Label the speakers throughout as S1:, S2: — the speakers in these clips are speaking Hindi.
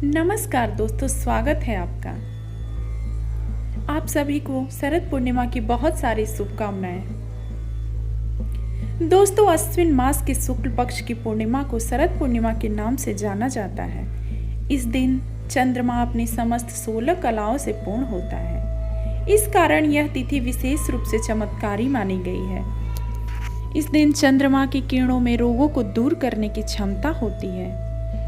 S1: नमस्कार दोस्तों, स्वागत है आपका। आप सभी को शरद पूर्णिमा की बहुत सारी शुभकामनाएं। दोस्तों, अश्विन मास के शुक्ल पक्ष की पूर्णिमा को शरद पूर्णिमा के नाम से जाना जाता है। इस दिन चंद्रमा अपनी समस्त 16 कलाओं से पूर्ण होता है। इस कारण यह तिथि विशेष रूप से चमत्कारी मानी गई है। इस दिन चंद्रमा की किरणों में रोगों को दूर करने की क्षमता होती है।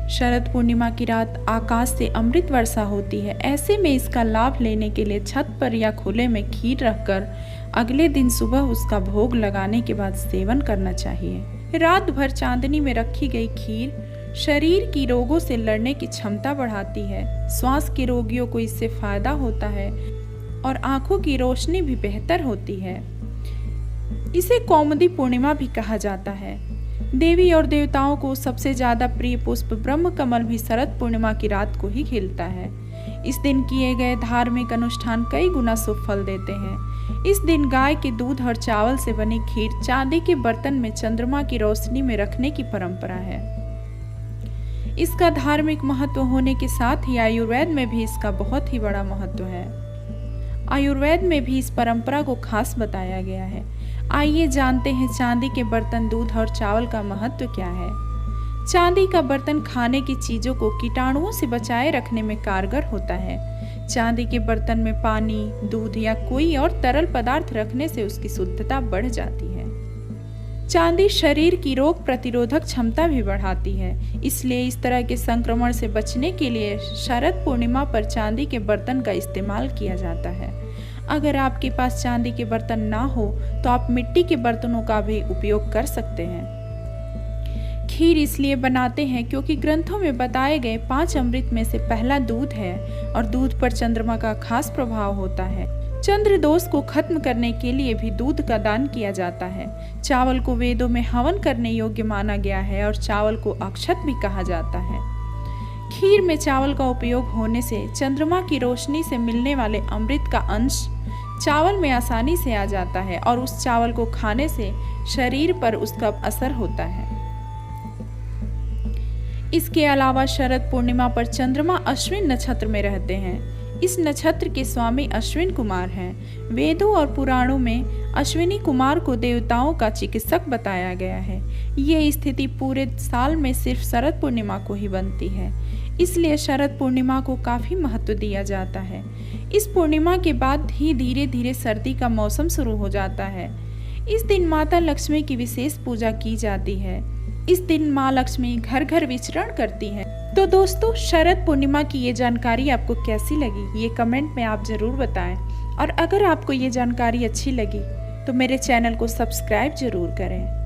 S1: शरद पूर्णिमा की रात आकाश से अमृत वर्षा होती है। ऐसे में इसका लाभ लेने के लिए छत पर या खुले में खीर रखकर अगले दिन सुबह उसका भोग लगाने के बाद सेवन करना चाहिए। रात भर चांदनी में रखी गई खीर शरीर की रोगों से लड़ने की क्षमता बढ़ाती है। श्वास के रोगियों को इससे फायदा होता है और आंखों की रोशनी भी बेहतर होती है। इसे कौमुदी पूर्णिमा भी कहा जाता है। देवी और देवताओं को सबसे ज्यादा प्रिय पुष्प ब्रह्म कमल भी शरद पूर्णिमा की रात को ही खिलता है। इस दिन किए गए धार्मिक अनुष्ठान कई गुना शुभ फल देते हैं। इस दिन गाय के दूध और चावल से बनी खीर चांदी के बर्तन में चंद्रमा की रोशनी में रखने की परंपरा है। इसका धार्मिक महत्व होने के साथ ही आयुर्वेद में भी इसका बहुत ही बड़ा महत्व है। आयुर्वेद में भी इस परंपरा को खास बताया गया है। आइए जानते हैं चांदी के बर्तन, दूध और चावल का महत्व क्या है। चांदी का बर्तन खाने की चीजों को कीटाणुओं से बचाए रखने में कारगर होता है। चांदी के बर्तन में पानी, दूध या कोई और तरल पदार्थ रखने से उसकी शुद्धता बढ़ जाती है। चांदी शरीर की रोग प्रतिरोधक क्षमता भी बढ़ाती है। इसलिए इस तरह के संक्रमण से बचने के लिए शरद पूर्णिमा पर चांदी के बर्तन का इस्तेमाल किया जाता है। अगर आपके पास चांदी के बर्तन ना हो तो आप मिट्टी के बर्तनों का भी उपयोग कर सकते हैं। खीर इसलिए बनाते हैं क्योंकि ग्रंथों में बताए गए 5 अमृत में से पहला दूध है और दूध पर चंद्रमा का खास प्रभाव होता है। चंद्र दोष को खत्म करने के लिए भी दूध का दान किया जाता है। चावल को वेदों में हवन करने योग्य माना गया है और चावल को अक्षत भी कहा जाता है। खीर में चावल का उपयोग होने से चंद्रमा की रोशनी से मिलने वाले अमृत का अंश चावल में आसानी से आ जाता है और उस चावल को खाने से शरीर पर उसका असर होता है। इसके अलावा शरद पूर्णिमा पर चंद्रमा अश्विन नक्षत्र में रहते हैं। इस नक्षत्र के स्वामी अश्विन कुमार हैं। वेदों और पुराणों में अश्विनी कुमार को देवताओं का चिकित्सक बताया गया है। ये स्थिति पूरे साल में सिर्फ शरद पूर्णिमा को ही बनती है। इसलिए शरद पूर्णिमा को काफी महत्व दिया जाता है। इस पूर्णिमा के बाद ही धीरे धीरे सर्दी का मौसम शुरू हो जाता है। इस दिन माता लक्ष्मी की विशेष पूजा की जाती है। इस दिन माँ लक्ष्मी घर घर विचरण करती हैं। तो दोस्तों, शरद पूर्णिमा की ये जानकारी आपको कैसी लगी, ये कमेंट में आप जरूर बताएं। और अगर आपको ये जानकारी अच्छी लगी तो मेरे चैनल को सब्सक्राइब जरूर करें।